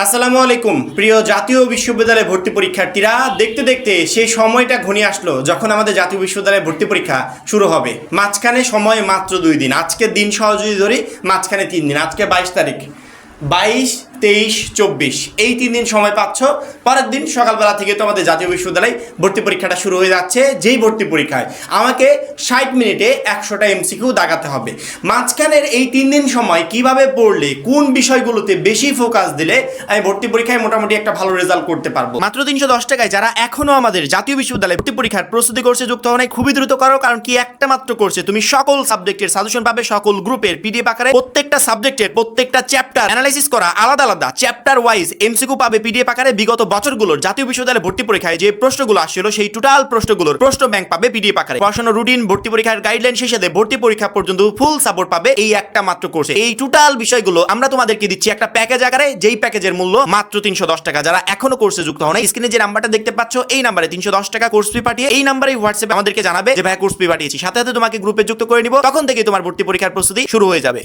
আসসালামু আলাইকুম প্রিয় জাতীয় বিশ্ববিদ্যালয়ে ভর্তি পরীক্ষার্থীরা, দেখতে দেখতে সেই সময়টা ঘনিয়ে আসলো যখন আমাদের জাতীয় বিশ্ববিদ্যালয়ে ভর্তি পরীক্ষা শুরু হবে। মাঝখানে সময় মাত্র 2 দিন, আজকের দিন সহ যদি ধরি মাঝখানে 3 দিন। আজকে 22 তারিখ, 22, 23, 24 এই 3 দিন সময় পাচ্ছ। পরের দিন সকালবেলা থেকে তো আমাদের জাতীয় বিশ্ববিদ্যালয়ে ভর্তি পরীক্ষাটা শুরু হয়ে যাচ্ছে। যেই ভর্তি পরীক্ষায় আমাকে 60 মিনিটে 100টা এমসিকিউ দাগাতে হবে। মাঝখানের এই 3 দিন সময় কিভাবে পড়লে, কোন বিষয়গুলোতে বেশি ফোকাস দিলে আমি ভর্তি পরীক্ষায় মোটামুটি একটা ভালো রেজাল্ট করতে পারবো। মাত্র 310 টাকায় যারা এখনো আমাদের জাতীয় বিশ্ববিদ্যালয়ে ভর্তি পরীক্ষার প্রস্তুতি কোর্সে যুক্ত হওয়া খুবই দ্রুত করো, কারণ কি একটা মাত্র কোর্সে তুমি সকল সাবজেক্টের সাজেশন পাবে, সকল গ্রুপের পিডিএফ আকারে, প্রত্যেকটা সাবজেক্টের প্রত্যেকটা চ্যাপ্টার অ্যানালাইসিস করা আলাদা আলাদা চ্যাপ্টার ওয়াইজ এমসিকিউ পাবে পিডিএফ আকারে। বিগত বছরগুলোর জাতীয় বিশ্ববিদ্যালয়ে ভর্তি পরীক্ষায় যে প্রশ্নগুলো আসছিল সেই টোটাল প্রশ্নগুলোর প্রশ্ন ব্যাংক পাবে পিডিএফ আকারে। পড়াশোনা রুটিন, ভর্তি পরীক্ষার গাইডলাইন শেষে ভর্তি পরীক্ষা পর্যন্ত ফুল সাপোর্ট পাবে এই একটা মাত্র কোর্সে। এই টোটাল বিষয়গুলো আমরা তোমাদেরকে দিচ্ছি একটা প্যাকেজ আকারে, যেই প্যাকেজের মূল্য মাত্র 310 টাকা। যারা এখনো কোর্সে যুক্ত হন, স্ক্রিনে যে নাম্বারটা দেখতে পাচ্ছ এই নাম্বারে 310 টাকা কোর্স ফি পাঠিয়ে এই নাম্বারে হোয়াটসঅ্যাপে আমাদেরকে জানাবে যে ভাই কোর্স ফি পাঠিয়েছি, সাথে সাথে তোমাকে গ্রুপে যুক্ত করে নিব। তখন থেকে তোমার ভর্তি পরীক্ষার প্রস্তুতি শুরু হয়ে যাবে।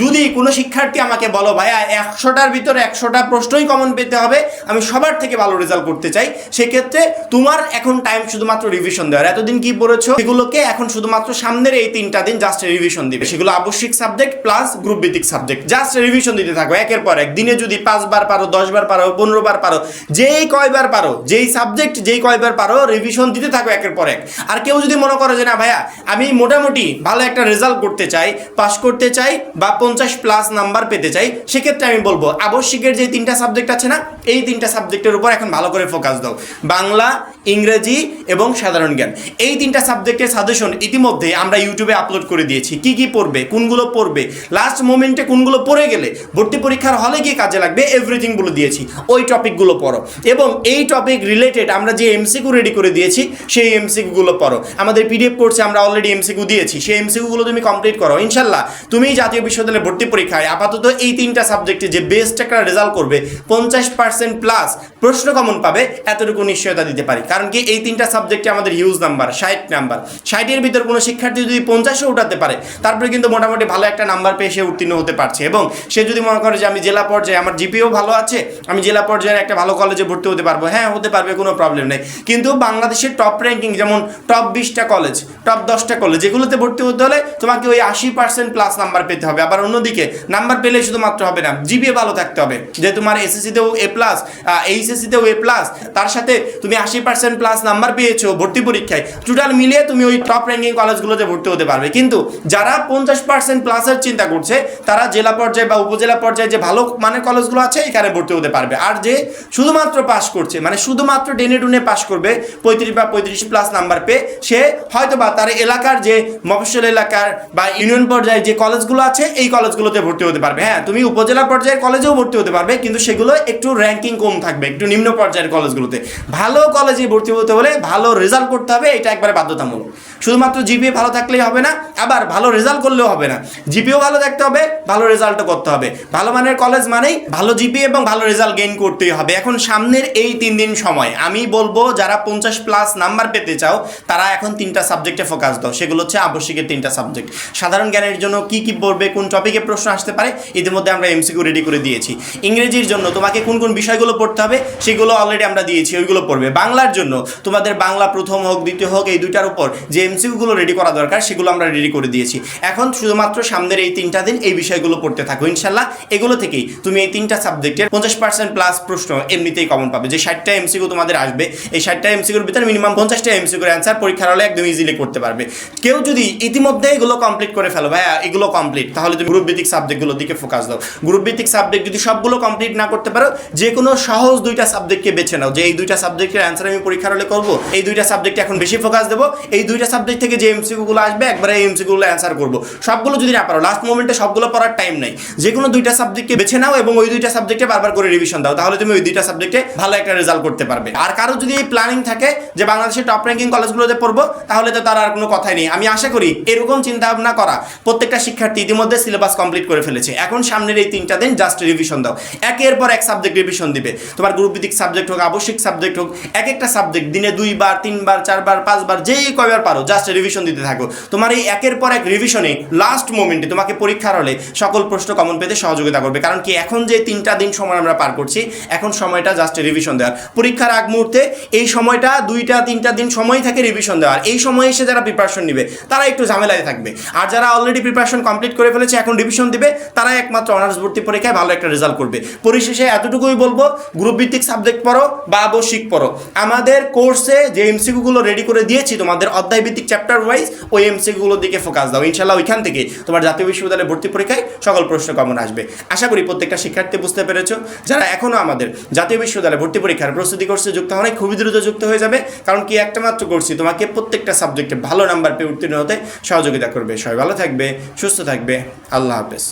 যদি কোনো শিক্ষার্থী আমাকে বলো ভাইয়া 100টার ভিতরে 100টা প্রশ্নই কমন পেতে হবে, আমি সবার থেকে ভালো রেজাল্ট করতে চাই, সেক্ষেত্রে তোমার এখন টাইম শুধুমাত্র রিভিশন দেওয়ার। এতদিন কি পড়েছো সেগুলোকে এখন শুধুমাত্র সামনের এই 3টা দিন জাস্ট রিভিশন দিবে। সেগুলো আবশ্যিক সাবজেক্ট প্লাস গ্রুপ ভিত্তিক সাবজেক্ট, জাস্ট রিভিশন দিতে থাকো একের পর এক। দিনে যদি 5 বার পারো, 10 বার পারো, 15 বার পারো, যেই কয়বার পারো, যেই সাবজেক্ট যেই কয়বার পারো রিভিশন দিতে থাকো একের পর এক। আর কেউ যদি মনে করো যে না ভাইয়া আমি মোটামুটি ভালো একটা রেজাল্ট করতে চাই, পাস করতে চাই বা 50+ নাম্বার পেতে চাই, সেক্ষেত্রে আমি বলবো আবশ্যিকের যে 3টা সাবজেক্ট আছে না, এই 3টা সাবজেক্টের উপর এখন ভালো করে ফোকাস দাও। বাংলা, ইংরেজি এবং সাধারণ জ্ঞান, এই 3টা সাবজেক্টের সাজেশন ইতিমধ্যে আমরা ইউটিউবে আপলোড করে দিয়েছি। কি কি পড়বে, কোনগুলো পড়বে, লাস্ট মোমেন্টে কোনগুলো পড়ে গেলে ভর্তি পরীক্ষার হলে গিয়ে কাজে লাগবে, এভরিথিং বলে দিয়েছি। ওই টপিকগুলো পড়ো এবং এই টপিক রিলেটেড আমরা যে এমসিকিউ রেডি করে দিয়েছি সেই এমসিকিউগুলো পড়ো। আমাদের পিডিএফ কোর্সে আমরা অলরেডি এমসিকিউ দিয়েছি, সেই এমসিকিউগুলো তুমি কমপ্লিট করো। ইনশাল্লাহ তুমি জাতীয় বিশ্ববিদ্যালয়ে ভর্তি পরীক্ষায় আপাতত এই 3টা সাবজেক্টে যে বেস্ট একটা রেজাল্ট করবে, 50% প্লাস প্রশ্ন কমন পাবে, এতটুকু নিশ্চয়তা দিতে পারি। কারণ কি এই 3টা সাবজেক্টে আমাদের হিউজ নাম্বার, 60 নাম্বার। 60-এর ভিতর কোনো শিক্ষার্থী যদি 50-ও উঠাতে পারে, তারপরে কিন্তু মোটামুটি ভালো একটা নাম্বার পেয়ে সে উত্তীর্ণ হতে পারছে। এবং সে যদি মনে করে যে আমি জেলা পর্যায়ে, আমার জিপিও ভালো আছে, আমি জেলা পর্যায়ে একটা ভালো কলেজে ভর্তি হতে পারবো, হ্যাঁ হতে পারবে, কোনো প্রবলেম নেই। কিন্তু বাংলাদেশের টপ র্যাঙ্কিং যেমন টপ 20টা কলেজ, টপ 10টা কলেজ, যেগুলোতে ভর্তি হতে হলে তোমাকে ওই 80%+ নাম্বার পেতে হবে। আবার অন্যদিকে নাম্বার পেলে শুধুমাত্র হবে না, জিপিএ ভালো থাকতে হবে। যে তোমার এসএসসিতেও A+, এইচএসসিতেও A+, তার সাথে তুমি 80%+ নাম্বার পেয়েছো ভর্তি পরীক্ষায়, টোটাল মিলিয়ে তুমি ওই টপ র্যাঙ্কিং কলেজগুলোতে ভর্তি হতে পারবে। কিন্তু যারা 50%+-এর চিন্তা করছে, তারা জেলা পর্যায়ে বা উপজেলা পর্যায়ে যে ভালো মানের কলেজগুলো আছে এখানে ভর্তি হতে পারবে। আর যে শুধুমাত্র পাস করছে, মানে শুধুমাত্র টেনে টুনে পাস করবে 35 বা 35+ নাম্বার পেয়ে, সে হয়তো বা তার এলাকার যে মফস্বল এলাকার বা ইউনিয়ন পর্যায়ে যে কলেজগুলো আছে এই কলেজগুলোতে ভর্তি হতে পারবে। হ্যাঁ তুমি উপজেলা পর্যায়ের কলেজেও ভর্তি হতে পারবে, কিন্তু সেগুলো একটু র্যাঙ্কিং কম থাকবে, একটু নিম্ন পর্যায়ের কলেজগুলোতে। ভালো কলেজে ভর্তি হতে হলে ভালো রেজাল্ট করতে হবে, এটা একবারে বাধ্যতামূলক। শুধুমাত্র জিপিএ ভালো থাকলেই হবে না, আবার ভালো রেজাল্ট করলেও হবে না। জিপিএও ভালো থাকতে হবে, ভালো রেজাল্টও করতে হবে। ভালো মানের কলেজ মানেই ভালো জিপিএ এবং ভালো রেজাল্ট গেইন করতেই হবে। এখন সামনের এই 3 দিন সময় আমি বলবো যারা 50+ নাম্বার পেতে চাও তারা এখন 3টা সাবজেক্টে ফোকাস দাও। সেগুলো হচ্ছে আবশ্যিকের 3টা সাবজেক্ট। সাধারণ জ্ঞানের জন্য কি কি পড়বে, কোন টপিকে প্রশ্ন আসতে পারে, ইতিমধ্যে আমরা এমসিকিউ রেডি করে দিয়েছি। ইংরেজির জন্য তোমাকে কোন কোন বিষয়গুলো পড়তে হবে সেগুলো অলরেডি আমরা দিয়েছি, ওইগুলো পড়বে। বাংলার জন্য তোমাদের বাংলা প্রথম হোক দ্বিতীয় হোক এই 2টার উপর যে এমসিকিউগুলো রেডি করা দরকার সেগুলো আমরা রেডি করে দিয়েছি। এখন শুধুমাত্র সামনের এই 3টা দিন এই বিষয়গুলো পড়তে থাকো। ইনশাল্লাহ এগুলো থেকেই তুমি এই 3টা সাবজেক্টের 50%+ প্রশ্ন এমনিতেই কমন পাবে। যে 60টা এমসিকিউ তোমাদের আসবে, এই 60টা এমসিকিউর ভিতরে মিনিমাম 50টা এমসিকিউর অ্যান্সার পরীক্ষার হলে একদম ইজিলি করতে পারবে। কেউ যদি ইতিমধ্যে এগুলো কমপ্লিট করে ফেলো, ভাইয়া এগুলো কমপ্লিট, তাহলে তুমি গ্রুপ ভিত্তিক সাবজেক্টগুলোর দিকে ফোকাস দাও। গ্রুপ ভিত্তিক সাবজেক্ট যদি সবগুলো কমপ্লিট না করতে পারো, যে কোনো সহজ 2টা সাবজেক্টকে বেছে নাও, যে এই 2টা সাবজেক্টের অ্যান্সার আমি পরীক্ষার হলে করবো, এই 2টা সাবজেক্টে এখন বেশি ফোকাস দেবো। এই 2টা সাবজেক্ট থেকে যে এমসিকিউগুলো আসবে একবারে এই এমসিকিউগুলো অ্যান্সার করবো। সবগুলো যদি না পারো, লাস্ট মোমেন্টে সবগুলো পড়ার টাইম নাই, যে কোনো 2টা সাবজেক্টকে বেছে নাও এবং ওই 2টা সাবজেক্টে বারবার করে রিভিশন দাও, তাহলে তুমি ওই 2টা সাবজেক্টে ভালো একটা রেজাল্ট করতে পারবে। আর কারো যদি এই প্ল্যানিং থাকে যে বাংলাদেশের টপ র্যাঙ্কিং কলেজগুলোতে পড়বো, তাহলে তো তার আর কোনো কথাই নেই। আমি আশা করি এরকম চিন্তা ভাবনা করা প্রত্যেকটা শিক্ষার্থী ইতিমধ্যে সিলেবাস কমপ্লিট করে ফেলেছে। এখন সামনের এই 3টা দিন জাস্ট রিভিশন রিভিশন দাও, একের পর এক সাবজেক্ট রিভিশন দিবে। তোমার গ্রুপভিত্তিক সাবজেক্ট হোক, আবশ্যিক সাবজেক্ট হোক, এক একটা সাবজেক্ট দিনে 2 বার 3 বার 4 বার 5 বার যেই কয়বার পারো জাস্ট রিভিশন দিতে থাকো। তোমার এই একের পর এক রিভিশনে লাস্ট মোমেন্টে তোমাকে পরীক্ষার হলে সকল প্রশ্ন কমন পেতে সহযোগিতা করবে। কারণ কি, এখন যে 3টা দিন সময় আমরা পার করছি, এখন সময়টা জাস্ট রিভিশন দেওয়ার। পরীক্ষার আগ মুহূর্তে এই সময়টা 2টা 3টা দিন সময় থাকে রিভিশন দেওয়ার। এই সময় এসে যারা প্রিপারেশন নেবে তারা একটু ঝামেলায় থাকবে, আর যারা অলরেডি প্রিপারেশন কমপ্লিট করে ফেলেছে এখন রিভিশন দিবে তারা একমাত্র অনার্স ভর্তি পরীক্ষায় ভালো একটা রেজাল্ট করবে। পরিশেষে এতটুকুই বলবো, গ্রুপ ভিত্তিক সাবজেক্ট পড়ো বা আবশ্যিক পড়ো। আমাদের কোর্সে যে এমসিকিউগুলো রেডি করে দিয়েছি তোমাদের অধ্যায় ভিত্তিক চ্যাপ্টার ওয়াইজ, ওই এমসিকিউগুলোর দিকে ফোকাস দাও। ইনশাআল্লাহ ওইখান থেকে তোমার জাতীয় বিশ্ববিদ্যালয়ে ভর্তি পরীক্ষায় সকল প্রশ্ন কমন আসবে। আশা করি প্রত্যেকটা শিক্ষার্থী বুঝতে পেরেছো। যারা এখনও আমাদের জাতীয় বিশ্ববিদ্যালয়ে ভর্তি পরীক্ষার প্রস্তুতি কোর্সে যুক্ত হয় খুবই দ্রুত যুক্ত হয়ে যাবে, কারণ কি একটা মাত্র কোর্সই তোমাকে প্রত্যেকটা সাবজেক্টে ভালো নাম্বার পেয়ে উত্তীর্ণ হতে সহযোগিতা করবে। সবাই ভালো থাকবে, সুস্থ থাকবে, আল্লাহ হাফেজ।